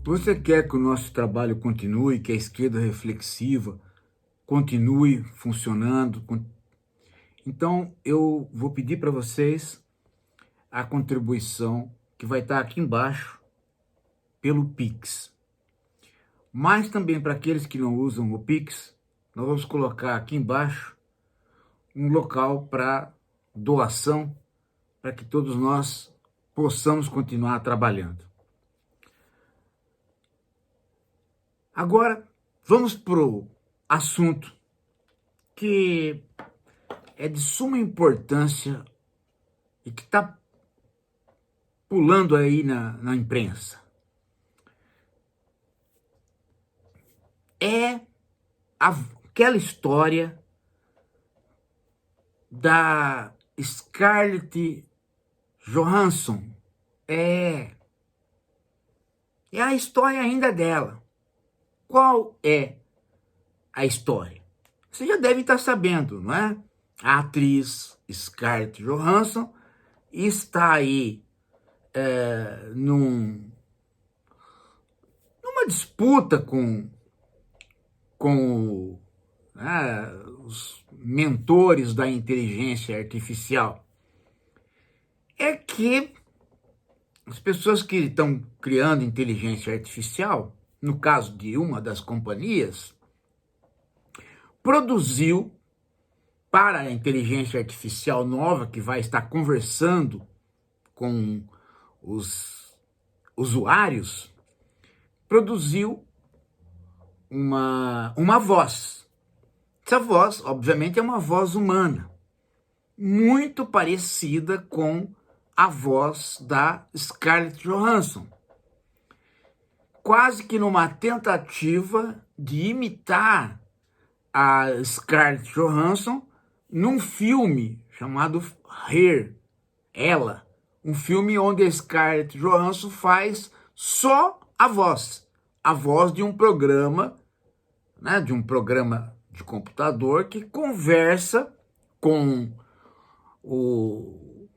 Você quer que o nosso trabalho continue, que a esquerda reflexiva continue funcionando? Então, eu vou pedir para vocês a contribuição que vai estar aqui embaixo pelo Pix. Mas também para aqueles que não usam o Pix, nós vamos colocar aqui embaixo um local para doação, para que todos nós possamos continuar trabalhando. Agora, vamos para o assunto que é de suma importância e que está pulando aí na imprensa. É aquela história da Scarlett Johansson. É a história ainda dela. Qual é a história? Você já deve estar sabendo, não é? A atriz Scarlett Johansson está aí numa disputa com os mentores da inteligência artificial. É que as pessoas que estão criando inteligência artificial, no caso de uma das companhias, produziu para a inteligência artificial nova que vai estar conversando com os usuários, produziu uma voz. Essa voz, obviamente, é uma voz humana, muito parecida com a voz da Scarlett Johansson. Quase que numa tentativa de imitar a Scarlett Johansson num filme chamado Her, Ela, um filme onde a Scarlett Johansson faz só a voz de um programa, né, de de computador que conversa com o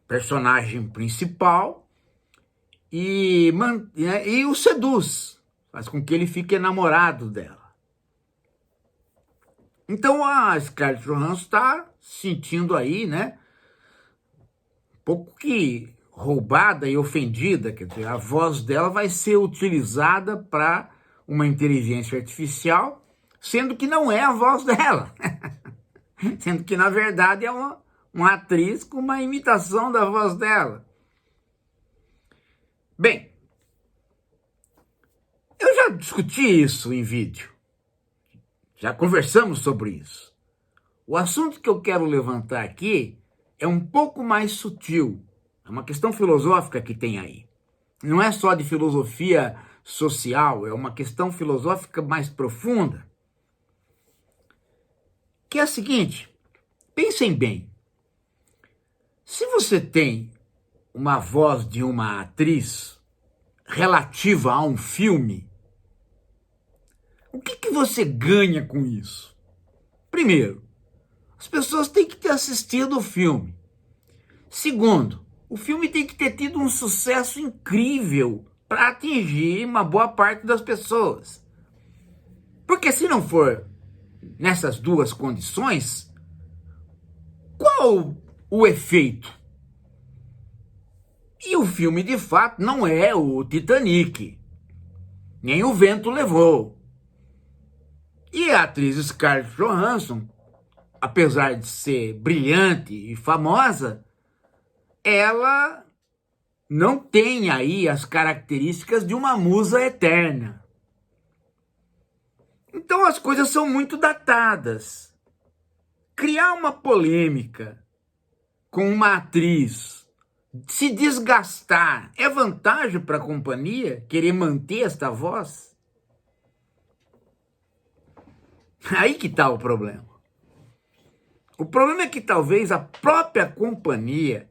personagem principal e o seduz, faz com que ele fique enamorado dela. Então a Scarlett Johansson está sentindo aí, né, um pouco que roubada e ofendida, quer dizer, a voz dela vai ser utilizada para uma inteligência artificial, sendo que não é a voz dela, sendo que na verdade é uma atriz com uma imitação da voz dela. Bem, eu já discuti isso em vídeo, já conversamos sobre isso. O assunto que eu quero levantar aqui é um pouco mais sutil, é uma questão filosófica que tem aí. Não é só de filosofia social, é uma questão filosófica mais profunda. Que é a seguinte, pensem bem, se você tem uma voz de uma atriz relativa a um filme, o que você ganha com isso? Primeiro, as pessoas têm que ter assistido o filme. Segundo, o filme tem que ter tido um sucesso incrível para atingir uma boa parte das pessoas. Porque se não for nessas duas condições, qual o efeito? E o filme, de fato, não é o Titanic, nem O Vento Levou. E a atriz Scarlett Johansson, apesar de ser brilhante e famosa, ela não tem aí as características de uma musa eterna. Então as coisas são muito datadas. Criar uma polêmica com uma atriz, se desgastar, é vantagem para a companhia querer manter esta voz? Aí que está o problema. O problema é que talvez a própria companhia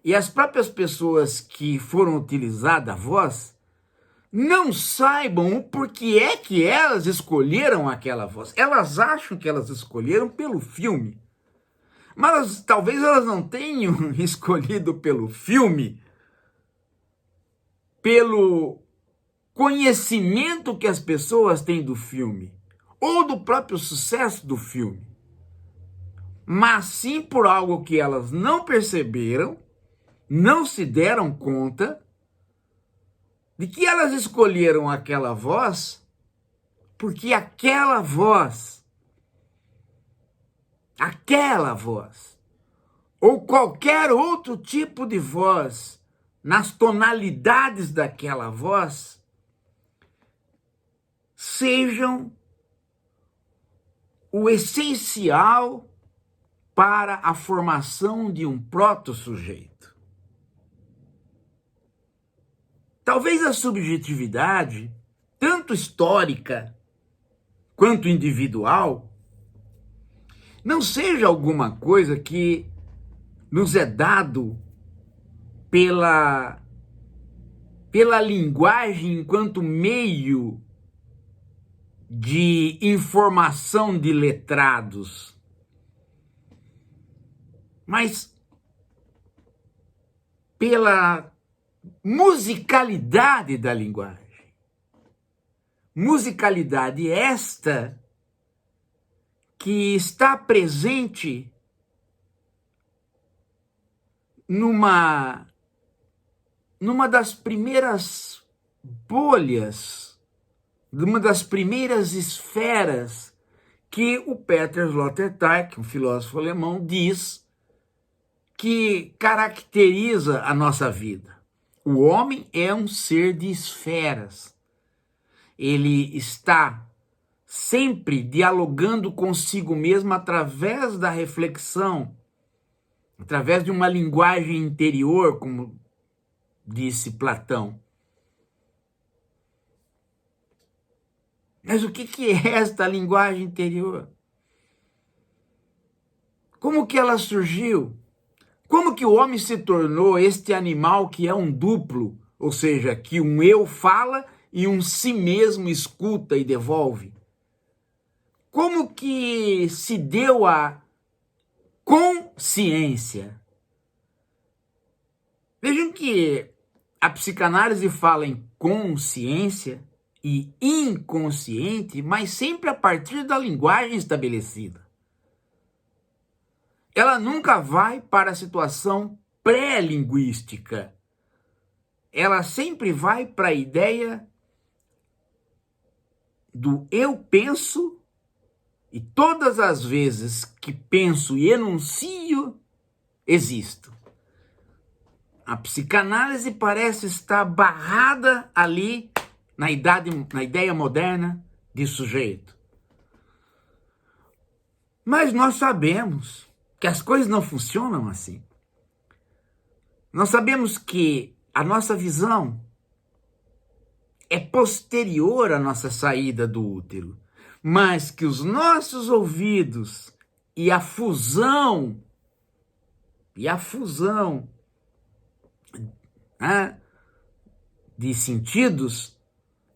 e as próprias pessoas que foram utilizar a voz não saibam o porquê é que elas escolheram aquela voz. Elas acham que elas escolheram pelo filme. Mas talvez elas não tenham escolhido pelo filme, pelo conhecimento que as pessoas têm do filme, ou do próprio sucesso do filme, mas sim por algo que elas não perceberam, não se deram conta de que elas escolheram aquela voz porque aquela voz, ou qualquer outro tipo de voz, nas tonalidades daquela voz, sejam o essencial para a formação de um proto-sujeito. Talvez a subjetividade, tanto histórica quanto individual, não seja alguma coisa que nos é dado pela linguagem enquanto meio de informação de letrados, mas pela musicalidade da linguagem. Musicalidade esta que está presente numa das primeiras bolhas, numa das primeiras esferas que o Peter Sloterdijk, um filósofo alemão, diz que caracteriza a nossa vida. O homem é um ser de esferas. Ele está sempre dialogando consigo mesmo através da reflexão, através de uma linguagem interior, como disse Platão. Mas o que é esta linguagem interior? Como que ela surgiu? Como que o homem se tornou este animal que é um duplo, ou seja, que um eu fala e um si mesmo escuta e devolve? Como que se deu a consciência? Vejam que a psicanálise fala em consciência e inconsciente, mas sempre a partir da linguagem estabelecida. Ela nunca vai para a situação pré-linguística. Ela sempre vai para a ideia do eu penso, e todas as vezes que penso e enuncio, existo. A psicanálise parece estar barrada ali na ideia moderna de sujeito. Mas nós sabemos que as coisas não funcionam assim. Nós sabemos que a nossa visão é posterior à nossa saída do útero, mas que os nossos ouvidos e a fusão de sentidos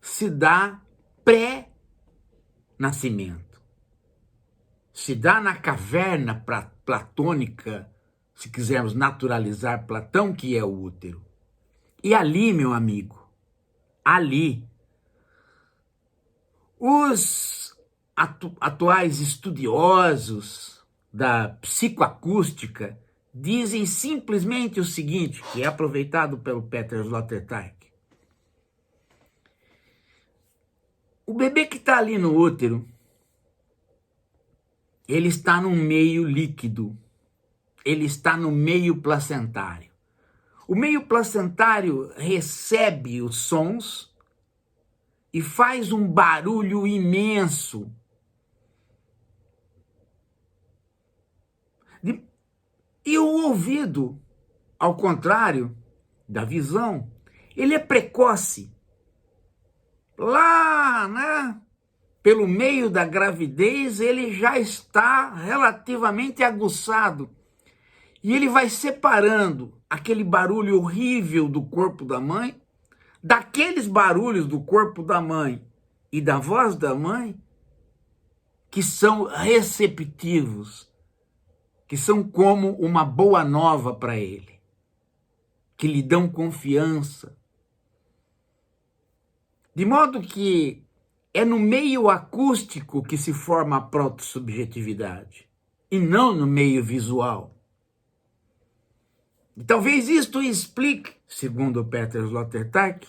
se dá pré-nascimento. Se dá na caverna platônica, se quisermos naturalizar Platão, que é o útero. E ali, meu amigo, ali, os atuais estudiosos da psicoacústica dizem simplesmente o seguinte, que é aproveitado pelo Peter Sloterdijk. O bebê que está ali no útero, ele está no meio líquido, ele está no meio placentário. O meio placentário recebe os sons e faz um barulho imenso. E o ouvido, ao contrário da visão, ele é precoce. Lá, pelo meio da gravidez, ele já está relativamente aguçado. E ele vai separando aquele barulho horrível do corpo da mãe, daqueles barulhos do corpo da mãe e da voz da mãe, que são receptivos, que são como uma boa nova para ele, que lhe dão confiança. De modo que é no meio acústico que se forma a proto-subjetividade, e não no meio visual. E talvez isto explique, segundo Peter Sloterdijk,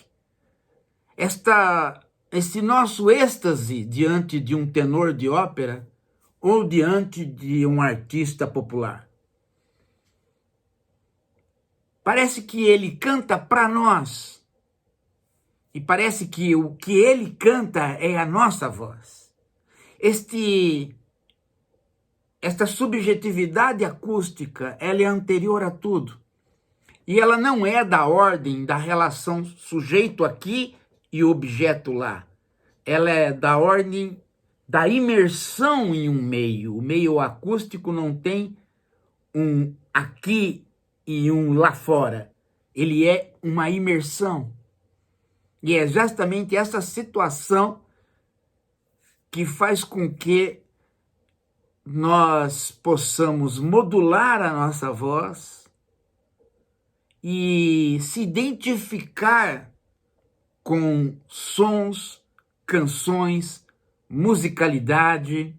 esse nosso êxtase diante de um tenor de ópera ou diante de um artista popular. Parece que ele canta para nós. E parece que o que ele canta é a nossa voz. Esta subjetividade acústica, ela é anterior a tudo. E ela não é da ordem da relação sujeito aqui e objeto lá. Ela é da ordem da imersão em um meio. O meio acústico não tem um aqui e um lá fora. Ele é uma imersão. E é justamente essa situação que faz com que nós possamos modular a nossa voz e se identificar com sons, canções, musicalidade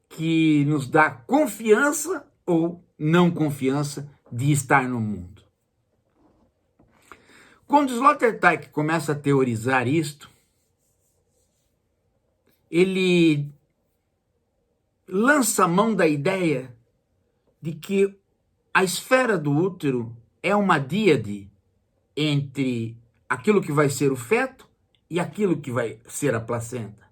que nos dá confiança ou não confiança de estar no mundo. Quando Sloterdijk começa a teorizar isto, ele lança a mão da ideia de que a esfera do útero é uma díade entre aquilo que vai ser o feto e aquilo que vai ser a placenta.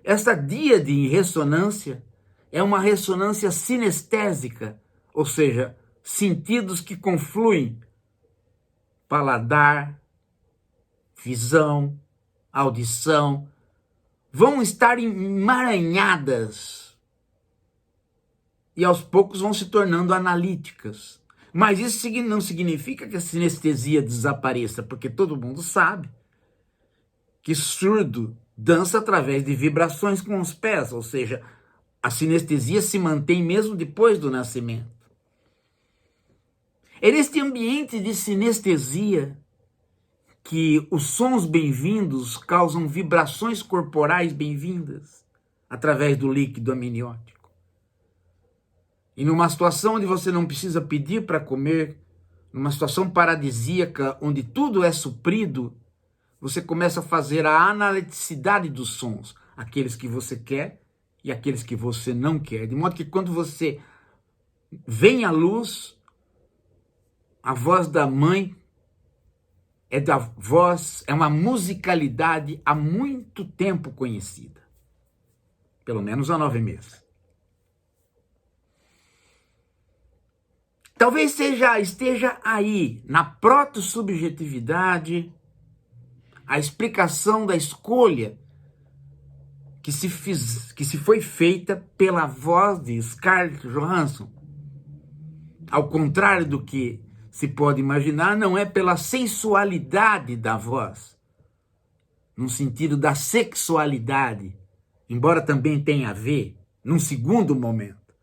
Essa díade em ressonância é uma ressonância sinestésica, ou seja, sentidos que confluem: paladar, visão, audição, vão estar emaranhadas e aos poucos vão se tornando analíticas. Mas isso não significa que a sinestesia desapareça, porque todo mundo sabe que surdo dança através de vibrações com os pés, ou seja, a sinestesia se mantém mesmo depois do nascimento. É neste ambiente de sinestesia que os sons bem-vindos causam vibrações corporais bem-vindas através do líquido amniótico. E numa situação onde você não precisa pedir para comer, numa situação paradisíaca onde tudo é suprido, você começa a fazer a analiticidade dos sons, aqueles que você quer e aqueles que você não quer. De modo que quando você vem à luz, a voz da mãe é uma musicalidade há muito tempo conhecida. Pelo menos há 9 meses. Talvez esteja aí, na proto-subjetividade, a explicação da escolha que se foi feita pela voz de Scarlett Johansson. Ao contrário do que se pode imaginar, não é pela sensualidade da voz, no sentido da sexualidade, embora também tenha a ver, num segundo momento,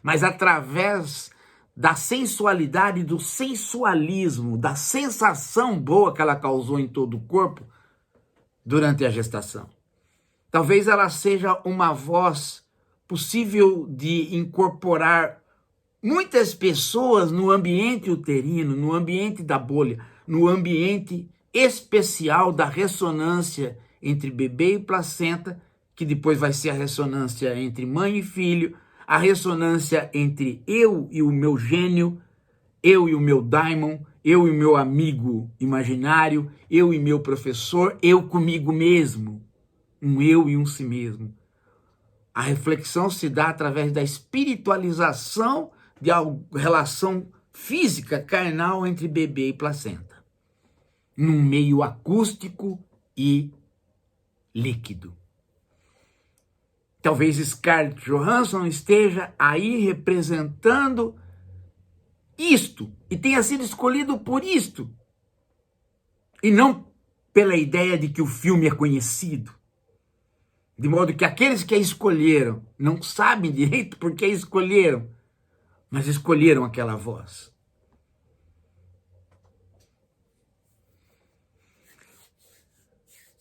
mas através da sensualidade, do sensualismo, da sensação boa que ela causou em todo o corpo durante a gestação. Talvez ela seja uma voz possível de incorporar muitas pessoas no ambiente uterino, no ambiente da bolha, no ambiente especial da ressonância entre bebê e placenta, que depois vai ser a ressonância entre mãe e filho, a ressonância entre eu e o meu gênio, eu e o meu daimon, eu e o meu amigo imaginário, eu e meu professor, eu comigo mesmo, um eu e um si mesmo. A reflexão se dá através da espiritualização de relação física, carnal, entre bebê e placenta, num meio acústico e líquido. Talvez Scarlett Johansson esteja aí representando isto, e tenha sido escolhido por isto, e não pela ideia de que o filme é conhecido. De modo que aqueles que a escolheram não sabem direito por que a escolheram, mas escolheram aquela voz.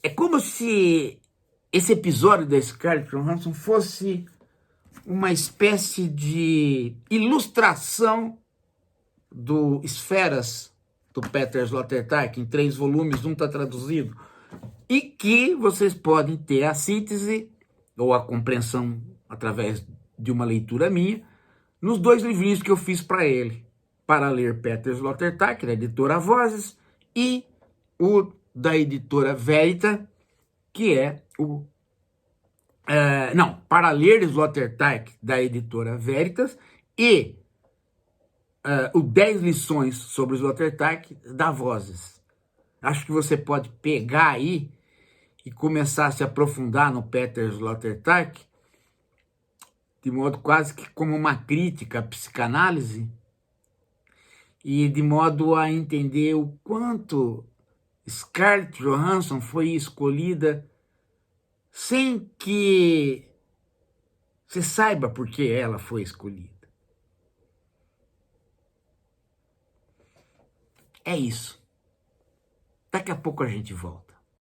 É como se esse episódio da Scarlett Johansson fosse uma espécie de ilustração do Esferas, do Peter Sloterdijk, em 3 volumes, um está traduzido, e que vocês podem ter a síntese ou a compreensão através de uma leitura minha, nos 2 livrinhos que eu fiz para ele, para ler Peter Sloterdijk, da editora Vozes, e o da editora Verita, que é o... não, para ler Sloterdijk, da editora Veritas, e o 10 lições sobre Sloterdijk, da Vozes. Acho que você pode pegar aí e começar a se aprofundar no Peter Sloterdijk, de modo quase que como uma crítica à psicanálise, e de modo a entender o quanto Scarlett Johansson foi escolhida sem que você saiba por que ela foi escolhida. É isso. Daqui a pouco a gente volta.